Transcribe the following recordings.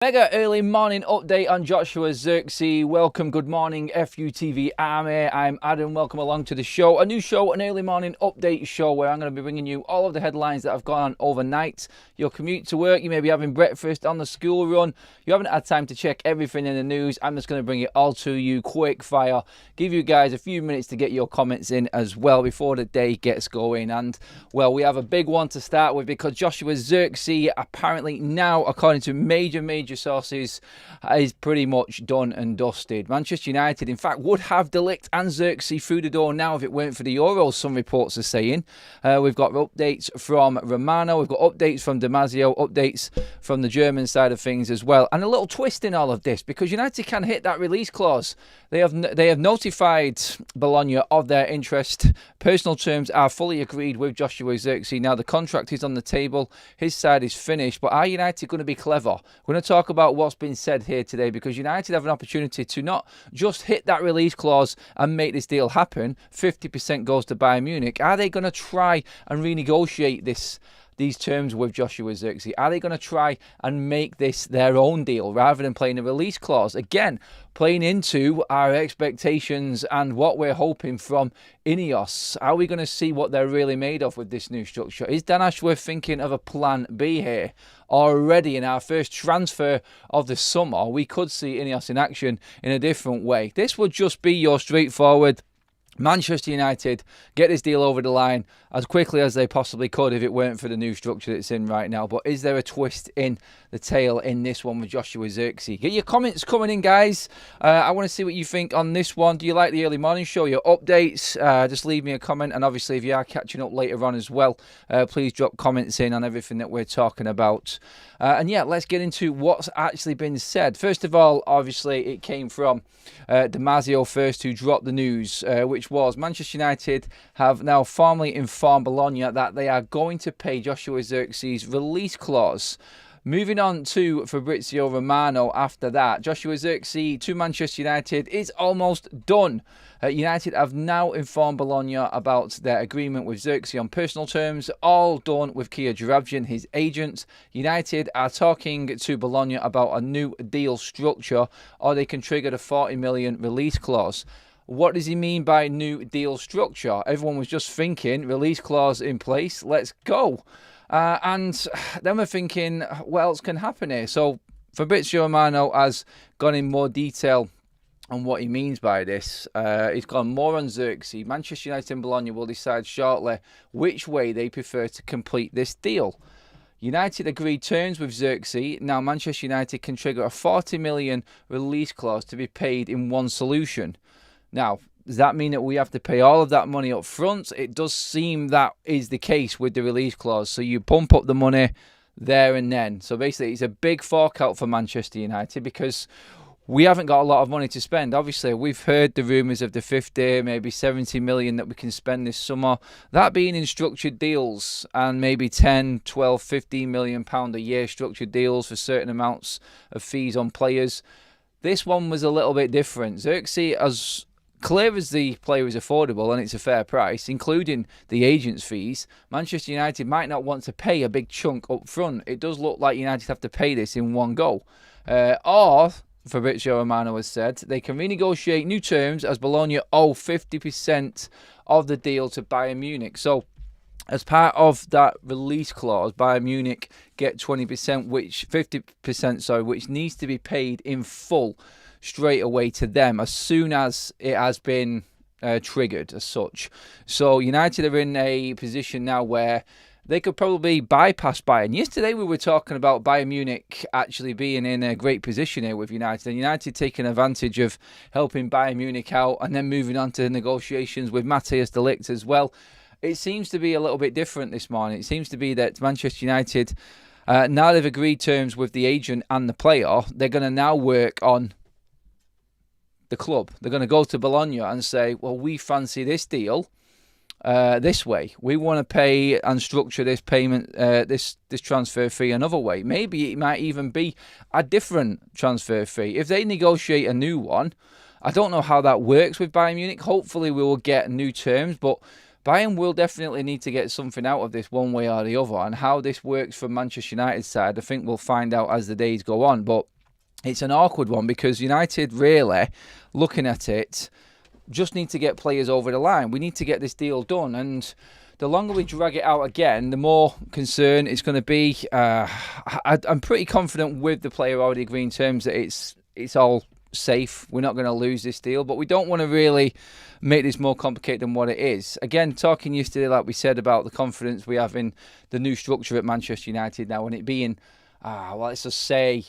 Mega early morning update on Joshua Zirkzee. Welcome, good morning, FUTV Army. I'm Adam. Welcome along to the show. A new show, an early morning update show where I'm going to be bringing you all of the headlines that have gone on overnight. Your commute to work, you may be having breakfast on the school run. You haven't had time to check everything in the news. I'm just going to bring it all to you quick fire. Give you guys a few minutes to get your comments in as well before the day gets going. And, well, we have a big one to start with because Joshua Zirkzee apparently now, according to major sources, is pretty much done and dusted. Manchester United, in fact, would have de Ligt and Zirkzee through the door now if it weren't for the Euros, some reports are saying. We've got updates from Romano, we've got updates from Damasio, updates from the German side of things as well. And a little twist in all of this, because United can hit that release clause. They have notified Bologna of their interest. Personal terms are fully agreed with Joshua Zirkzee. Now, the contract is on the table. His side is finished. But are United going to be clever? We're going to talk about what's been said here today because United have an opportunity to not just hit that release clause and make this deal happen. 50% goes to Bayern Munich. Are they going to try and renegotiate these terms with Joshua Zirkzee? Are they going to try and make this their own deal rather than playing a release clause? Again, playing into our expectations and what we're hoping from Ineos. Are we going to see what they're really made of with this new structure? Is Dan Ashworth thinking of a plan B here? Already in our first transfer of the summer, we could see Ineos in action in a different way. This would just be your straightforward Manchester United get this deal over the line as quickly as they possibly could if it weren't for the new structure that's in right now. But is there a twist in the tail in this one with Joshua Zirkzee? Get your comments coming in, guys. I want to see what you think on this one. Do you like the early morning show, your updates? Just leave me a comment. And obviously, if you are catching up later on as well, please drop comments in on everything that we're talking about. And yeah, let's get into what's actually been said. First of all, obviously, it came from Damasio first, who dropped the news, which was Manchester United have now formally informed Bologna that they are going to pay Joshua Zirkzee's release clause. Moving on to Fabrizio Romano after that, Joshua Zirkzee to Manchester United is almost done. United have now informed Bologna about their agreement with Zirkzee on personal terms, all done with Kia Joorabchian, his agent. United are talking to Bologna about a new deal structure, or they can trigger the 40 million release clause. What does he mean by new deal structure? Everyone was just thinking, release clause in place, let's go. And then we're thinking, what else can happen here? So Fabrizio Romano has gone in more detail on what he means by this. He's gone more on Zirkzee. Manchester United and Bologna will decide shortly which way they prefer to complete this deal. United agreed terms with Zirkzee. Now Manchester United can trigger a 40 million release clause to be paid in one solution. Now, does that mean that we have to pay all of that money up front? It does seem that is the case with the release clause. So you pump up the money there and then. So basically, it's a big fork out for Manchester United because we haven't got a lot of money to spend. Obviously, we've heard the rumours of the 50, maybe 70 million that we can spend this summer. That being in structured deals and maybe 10, 12, 15 million pound a year structured deals for certain amounts of fees on players. This one was a little bit different. Zirkzee, as clear as the player is affordable and it's a fair price, including the agent's fees, Manchester United might not want to pay a big chunk up front. It does look like United have to pay this in one go. Or, Fabrizio Romano has said, they can renegotiate new terms as Bologna owe 50% of the deal to Bayern Munich. So, as part of that release clause, Bayern Munich get 20%, which 50%, which needs to be paid in full straight away to them as soon as it has been triggered as such. So United are in a position now where they could probably bypass Bayern. Yesterday we were talking about Bayern Munich actually being in a great position here with United, and United taking advantage of helping Bayern Munich out and then moving on to negotiations with Matthias de Ligt as well. It seems to be a little bit different this morning. It seems to be that Manchester United, now they've agreed terms with the agent and the player, they're going to now work on the club. They're going to go to Bologna and say, well, we fancy this deal this way. We want to pay and structure this payment, this transfer fee another way. Maybe it might even be a different transfer fee. If they negotiate a new one, I don't know how that works with Bayern Munich. Hopefully we will get new terms, but Bayern will definitely need to get something out of this one way or the other. And how this works from Manchester United's side, I think we'll find out as the days go on. But it's an awkward one because United really, looking at it, just need to get players over the line. We need to get this deal done. And the longer we drag it out again, the more concern it's going to be. I'm pretty confident with the player already agreeing terms that it's all safe. We're not going to lose this deal, but we don't want to really make this more complicated than what it is. Again, talking yesterday, like we said, about the confidence we have in the new structure at Manchester United now, and it being, let's just say,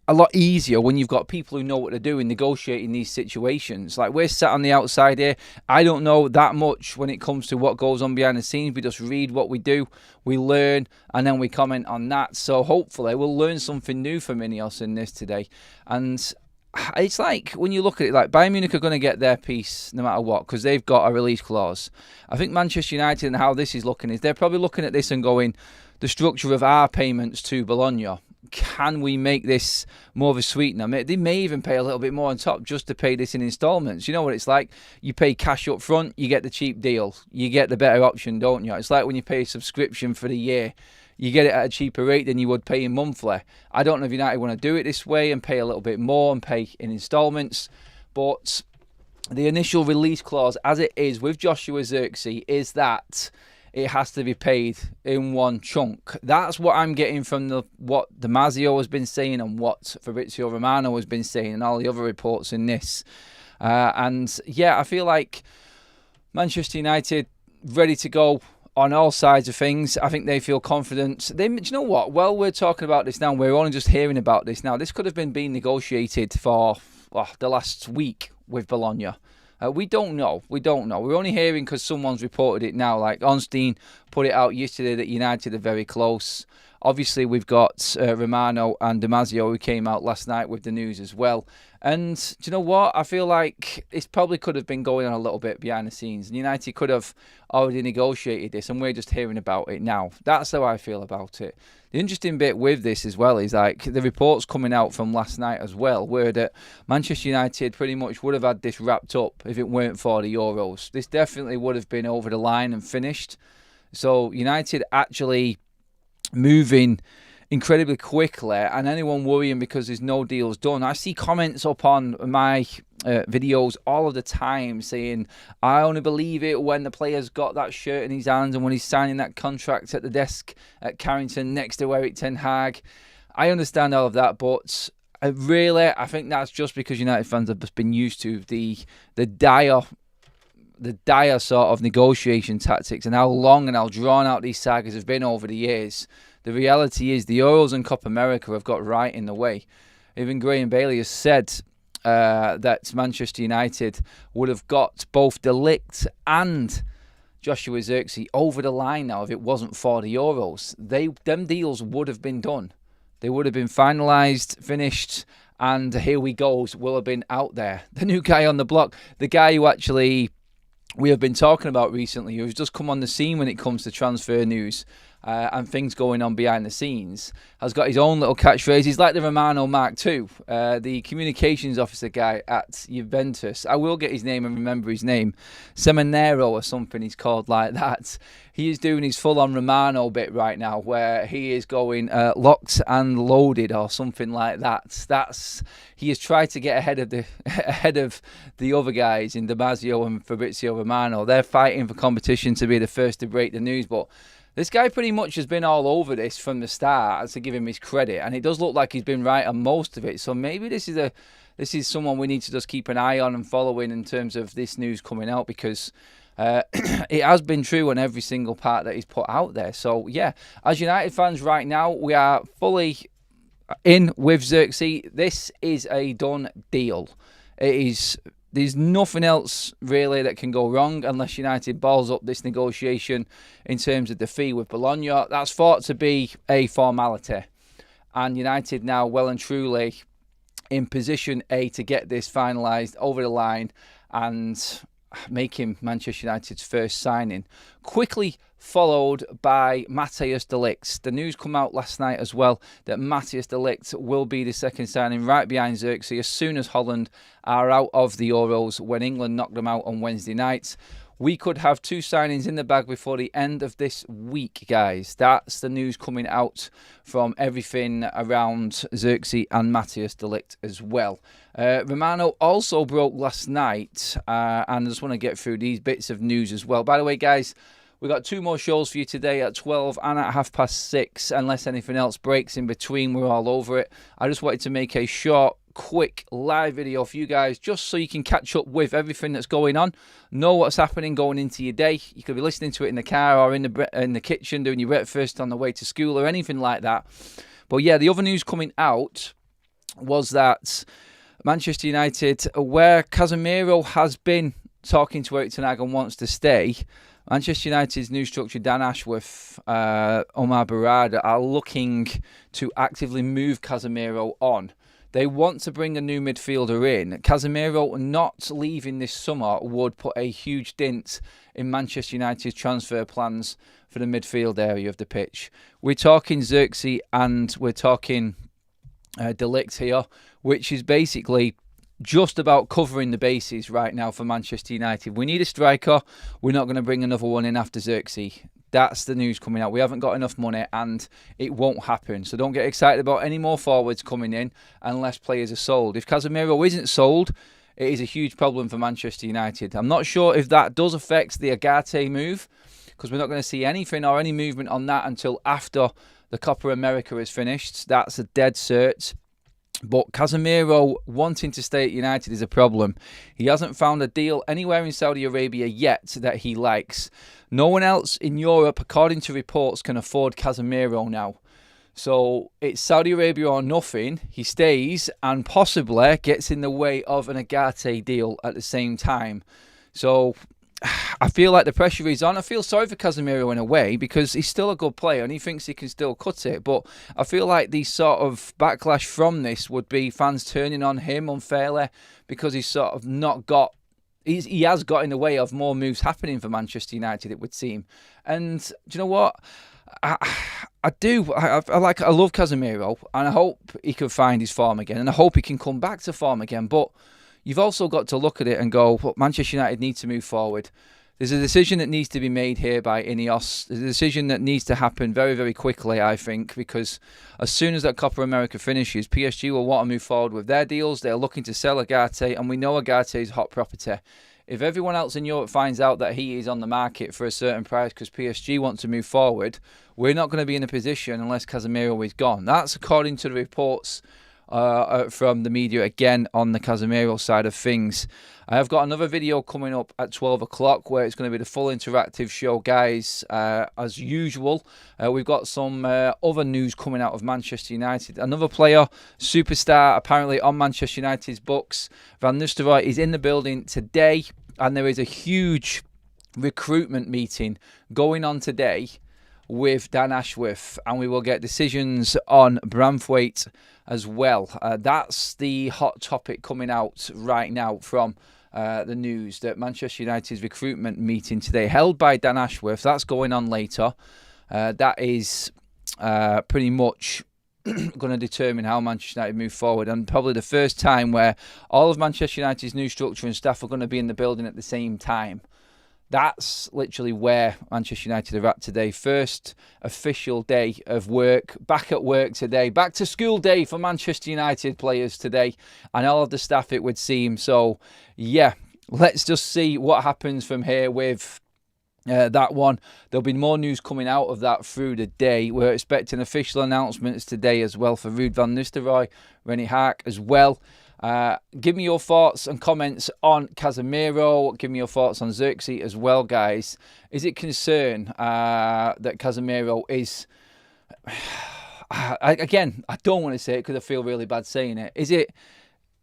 a lot easier when you've got people who know what to do in negotiating these situations. Like, we're sat on the outside here. I don't know that much when it comes to what goes on behind the scenes. We just read what we do, we learn, and then we comment on that. So hopefully we'll learn something new from Ineos in this today. And it's like, when you look at it, like, Bayern Munich are going to get their piece no matter what, because they've got a release clause. I think Manchester United and how this is looking is they're probably looking at this and going, the structure of our payments to Bologna, can we make this more of a sweetener? They may even pay a little bit more on top just to pay this in installments. You know what it's like? You pay cash up front, you get the cheap deal. You get the better option, don't you? It's like when you pay a subscription for the year. You get it at a cheaper rate than you would paying monthly. I don't know if United want to do it this way and pay a little bit more and pay in installments. But the initial release clause, as it is with Joshua Zirkzee, is that it has to be paid in one chunk. That's what I'm getting from what Damasio has been saying and what Fabrizio Romano has been saying and all the other reports in this. And yeah, I feel like Manchester United ready to go on all sides of things. I think they feel confident. Do you know what? Well, we're talking about this now. We're only just hearing about this now. This could have been being negotiated for the last week with Bologna. We don't know. We're only hearing because someone's reported it now. Like, Ornstein put it out yesterday that United are very close. Obviously, we've got Romano and Damasio who came out last night with the news as well. And do you know what? I feel like it probably could have been going on a little bit behind the scenes. United could have already negotiated this, and we're just hearing about it now. That's how I feel about it. The interesting bit with this as well is, like, the reports coming out from last night as well, were that Manchester United pretty much would have had this wrapped up if it weren't for the Euros. This definitely would have been over the line and finished. So United actually moving incredibly quickly, and anyone worrying because there's no deals done. I see comments up on my videos all of the time saying, I only believe it when the player's got that shirt in his hands and when he's signing that contract at the desk at Carrington next to Erik ten Hag. I understand all of that, but I think that's just because United fans have just been used to the dire sort of negotiation tactics and how long and how drawn out these sagas have been over the years. The reality is the Euros and Copa America have got right in the way. Even Graham Bailey has said that Manchester United would have got both ligt and Joshua Zirkzee over the line now if it wasn't for the Euros. Them deals would have been done. They would have been finalised, finished, and here we go, will have been out there. The new guy on the block, the guy who actually we have been talking about recently, who's just come on the scene when it comes to transfer news and things going on behind the scenes, has got his own little catchphrase. He's like the Romano Mark II, the communications officer guy at Juventus. I will get his name and remember his name. Seminero or something he's called like that. He is doing his full-on Romano bit right now, where he is going locked and loaded or something like that. He has tried to get ahead of the other guys in Damasio and Fabrizio Romano. They're fighting for competition to be the first to break the news, but this guy pretty much has been all over this from the start, to give him his credit, and it does look like he's been right on most of it. So maybe this is someone we need to just keep an eye on and following in terms of this news coming out, because it has been true on every single part that he's put out there. So yeah, as United fans right now, we are fully in with Zirkzee. This is a done deal. There's nothing else really that can go wrong unless United balls up this negotiation in terms of the fee with Bologna. That's thought to be a formality. And United now well and truly in position A to get this finalised over the line and making Manchester United's first signing. Quickly followed by Matthias de Ligt. The news come out last night as well that Matthias de Ligt will be the second signing right behind Zirkzee as soon as Holland are out of the Euros when England knocked them out on Wednesday night. we could have 2 signings in the bag before the end of this week, guys. That's the news coming out from everything around Zirkzee and Matthias de Ligt as well. Romano also broke last night, and I just want to get through these bits of news as well. By the way, guys, we've got 2 more shows for you today at 12 and at 6:30. Unless anything else breaks in between, we're all over it. I just wanted to make a short, quick live video for you guys, just so you can catch up with everything that's going on, know what's happening going into your day. You could be listening to it in the car or in the kitchen doing your breakfast on the way to school or anything like that. But yeah, the other news coming out was that Manchester United, where Casemiro has been talking to Erik ten Hag and wants to stay, Manchester United's new structure, Dan Ashworth, Omar Barada, are looking to actively move Casemiro on. They want to bring a new midfielder in. Casemiro not leaving this summer would put a huge dent in Manchester United's transfer plans for the midfield area of the pitch. We're talking Zirkzee and we're talking de Ligt here, which is basically just about covering the bases right now for Manchester United. We need a striker. We're not going to bring another one in after Zirkzee. That's the news coming out. We haven't got enough money and it won't happen. So don't get excited about any more forwards coming in unless players are sold. If Casemiro isn't sold, it is a huge problem for Manchester United. I'm not sure if that does affect the Agate move, because we're not going to see anything or any movement on that until after the Copa America is finished. That's a dead cert. But Casemiro wanting to stay at United is a problem. He hasn't found a deal anywhere in Saudi Arabia yet that he likes. No one else in Europe, according to reports, can afford Casemiro now. So it's Saudi Arabia or nothing. He stays and possibly gets in the way of an Agate deal at the same time. So I feel like the pressure is on. I feel sorry for Casemiro in a way because he's still a good player and he thinks he can still cut it. But I feel like the sort of backlash from this would be fans turning on him unfairly because he's sort of not got... He has got in the way of more moves happening for Manchester United, it would seem. And do you know what? I love Casemiro and I hope he can find his form again and I hope he can come back to form again. But you've also got to look at it and go, well, Manchester United need to move forward. There's a decision that needs to be made here by Ineos. There's a decision that needs to happen very, very quickly, I think, because as soon as that Copa America finishes, PSG will want to move forward with their deals. They're looking to sell Agate, and we know Agate is hot property. If everyone else in Europe finds out that he is on the market for a certain price because PSG want to move forward, we're not going to be in a position unless Casemiro is gone. That's according to the reports from the media again on the Casemiro side of things. I have got another video coming up at 12 o'clock where it's going to be the full interactive show, guys. As usual, we've got some other news coming out of Manchester United. Another player, superstar, apparently on Manchester United's books, Van Nistelrooy, is in the building today, and there is a huge recruitment meeting going on today with Dan Ashworth, and we will get decisions on Branthwaite as well. That's the hot topic coming out right now from the news, that Manchester United's recruitment meeting today, held by Dan Ashworth, that's going on later. That is pretty much going to determine how Manchester United move forward, and probably the first time where all of Manchester United's new structure and staff are going to be in the building at the same time. That's literally where Manchester United are at today. First official day of work, back at work today, back to school day for Manchester United players today, and all of the staff, it would seem. So yeah, let's just see what happens from here with that one. There'll be more news coming out of that through the day. We're expecting official announcements today as well for Ruud van Nistelrooy, Rennie Haak as well. Give me your thoughts and comments on Casemiro. Give me your thoughts on Zirkzee as well, guys. Is it concern that Casemiro is... Again, I don't want to say it because I feel really bad saying it. Is it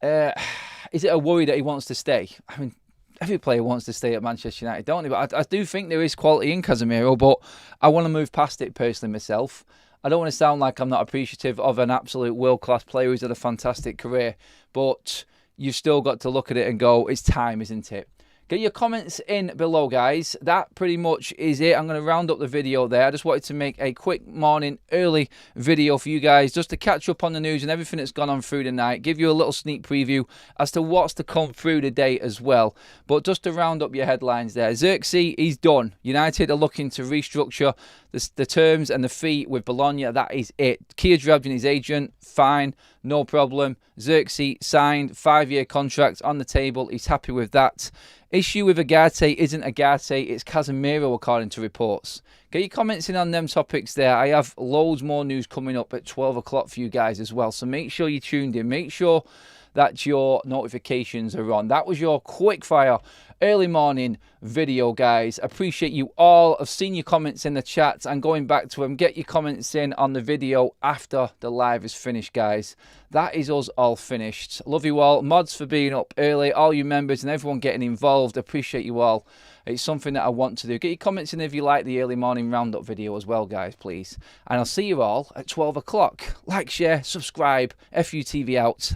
a worry that he wants to stay? I mean, every player wants to stay at Manchester United, don't they? But I do think there is quality in Casemiro, but I want to move past it personally myself. I don't want to sound like I'm not appreciative of an absolute world-class player who's had a fantastic career, but you've still got to look at it and go, it's time, isn't it? Get your comments in below, guys. That pretty much is it. I'm going to round up the video there. I just wanted to make a quick morning early video for you guys just to catch up on the news and everything that's gone on through the night. Give you a little sneak preview as to what's to come through the day as well. But just to round up your headlines there. Zirkzee, he's done. United are looking to restructure the terms and the fee with Bologna. That is it. Kia Drabjan, his agent, fine, no problem. Zirkzee signed, 5-year contract on the table. He's happy with that. Issue with Agate isn't Agate, it's Casemiro, according to reports. Get your comments in on them topics there. I have loads more news coming up at 12 o'clock for you guys as well. So make sure you're tuned in. Make sure that your notifications are on. That was your quick fire early morning video, guys. Appreciate you all. I've seen your comments in the chat and going back to them. Get your comments in on the video after the live is finished, guys. That is us all finished. Love you all. Mods for being up early. All you members and everyone getting involved. Appreciate you all. It's something that I want to do. Get your comments in if you like the early morning roundup video as well, guys, please. And I'll see you all at 12 o'clock. Like, share, subscribe. FUTV out.